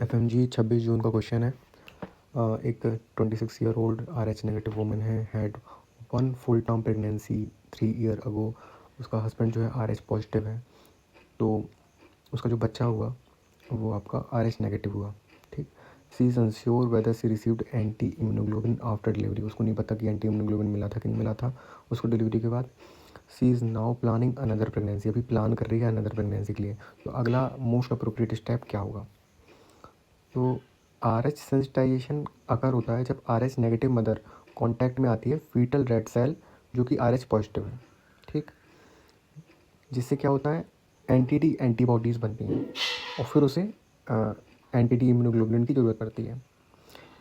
FMG 26 जून का question है। एक 26 year old RH negative woman है, had one full term pregnancy 3 year ago. उसका हस्बैंड जो है RH पॉजिटिव है, तो उसका जो बच्चा हुआ वो आपका RH नेगेटिव हुआ। ठीक। She is unsure whether she received anti immunoglobulin after delivery. उसको नहीं पता कि एंटी इम्यूनोग्लोबिन मिला था कि नहीं मिला था उसको डिलीवरी के बाद। She is now planning another pregnancy. अभी प्लान कर रही है अनदर प्रेगनेंसी के लिए। तो अगला मोस्ट अप्रोप्रिएट स्टेप क्या होगा? तो RH सेंसिटाइजेशन अकर होता है जब RH नेगेटिव मदर कांटेक्ट में आती है फीटल रेड सेल जो कि RH पॉजिटिव है। ठीक। जिससे क्या होता है, एंटीबॉडीज़ बनती हैं और फिर उसे एंटी इम्यूनोग्लोबुलिन की ज़रूरत पड़ती है।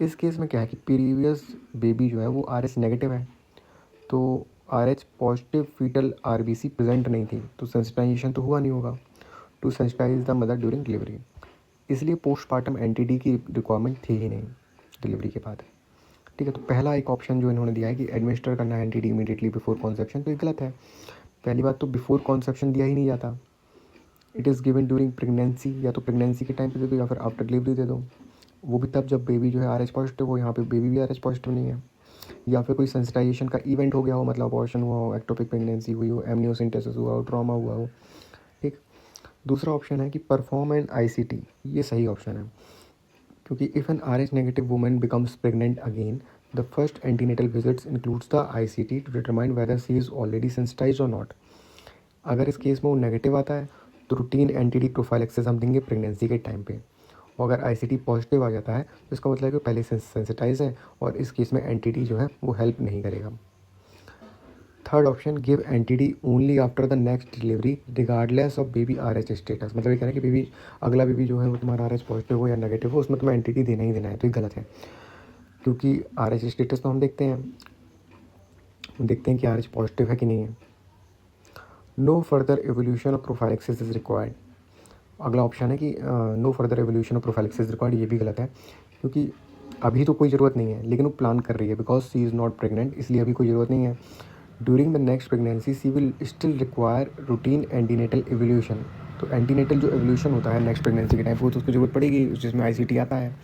इस केस में क्या है कि प्रीवियस बेबी जो है वो RH नेगेटिव है, तो RH positive fetal RBC present नहीं थी, तो सेंसिटाइजेशन तो हुआ नहीं होगा to sensitize the mother during delivery. इसलिए पोस्टमार्टम एंटीडी की रिक्वायरमेंट थी ही नहीं डिलीवरी के बाद। ठीक है। तो पहला एक ऑप्शन जो इन्होंने दिया है कि एडमिनिस्टर करना है एंटीडी इमीडिएटली बिफोर कॉन्सेप्शन, तो ये गलत है। पहली बात तो बिफोर कॉन्सेप्शन दिया ही नहीं जाता, it is given during pregnancy. या तो प्रेगनेंसी के टाइम पे दे दो या फिर आफ्टर डिलीवरी दे दो, वो भी तब जब बेबी जो है RH पॉजिटिव हो। यहाँ पे बेबी भी RH पॉजिटिव नहीं है, या फिर कोई सेंसिटाइजेशन का इवेंट हो गया हो, मतलब अबॉर्शन हुआ हो, एक्टोपिक प्रेगनेंसी हुई हो, एमनियोसेंटेसिस हुआ हो, ट्रॉमा हुआ हो। ठीक। दूसरा ऑप्शन है कि परफॉर्म एन ICT। ये सही ऑप्शन है, क्योंकि if an RH negative woman becomes pregnant again, the first antenatal visits includes the ICT to determine whether she is already sensitize और नॉट। अगर इस केस में वो नेगेटिव आता है तो रूटीन एंटीडी प्रोफाइलेक्सिस हम देंगे प्रेगनेंसी के टाइम पे, और अगर ICT पॉजिटिव आ जाता है तो इसका मतलब है कि पहले से सेंसिटाइज है और इस केस में एंटीडी जो है वो हेल्प नहीं करेगा। Third option, give anti D only after the next delivery regardless of baby RH status. मतलब ये कह रहे हैं कि बेबी अगला बेबी जो है वो तुम्हारा RH पॉजिटिव हो या नेगेटिव हो, उसमें तुम्हें एंटीडी देना ही देना है। तो ये गलत है, क्योंकि RH स्टेटस तो हम देखते हैं कि RH पॉजिटिव है कि नहीं है। No further evolution of prophylaxis is required. अगला ऑप्शन है कि no further evolution of prophylaxis required. ये भी गलत है, क्योंकि अभी तो कोई ज़रूरत नहीं है, लेकिन वो प्लान कर रही है because she is not pregnant, इसलिए अभी कोई ज़रूरत नहीं है। During the next pregnancy she will still require routine antenatal evolution. तो एंटीनेटल जो एवोल्यूशन होता है नेक्स्ट प्रेगनेंसी के टाइम पर, वो तो उसको जरूरत पड़ेगी, जिसमें ICT आता है।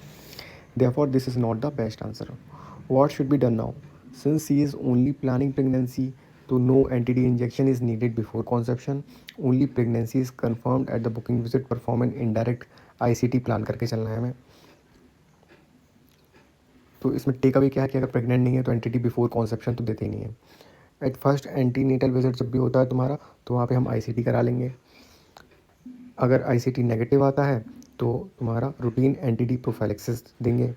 Therefore, this is not the best answer. What should be done now? Since she is only planning pregnancy, तो no NTD injection is needed before conception. Only pregnancy is confirmed at the booking visit. Perform an indirect ICT plan करके चलना है हमें। तो इसमें take away क्या है कि अगर प्रेग्नेंट नहीं है तो NTD बिफोर कॉन्सेप्शन तो देते ही नहीं है। एट फर्स्ट एंटीनेटल विजिट जब भी होता है तुम्हारा, तो वहाँ पे हम ICT करा लेंगे। अगर ICT नेगेटिव आता है तो तुम्हारा रूटीन एंटीडी प्रोफाइलेक्सिस देंगे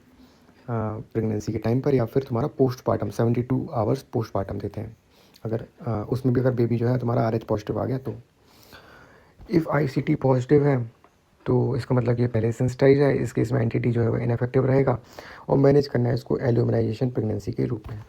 प्रेगनेंसी के टाइम पर, या फिर तुम्हारा पोस्टमार्टम 72 आवर्स पोस्टमार्टम देते हैं। अगर उसमें भी अगर बेबी जो है तुम्हारा RH पॉजिटिव आ गया तो। इफ़ ICT पॉजिटिव है तो इसका मतलब ये पहले सेंसिटाइज है, इस केस में एंटीटी जो है वो इनफेक्टिव रहेगा और मैनेज करना है इसको एल्यूमिनाइजेशन प्रेगनेंसी के रूप में।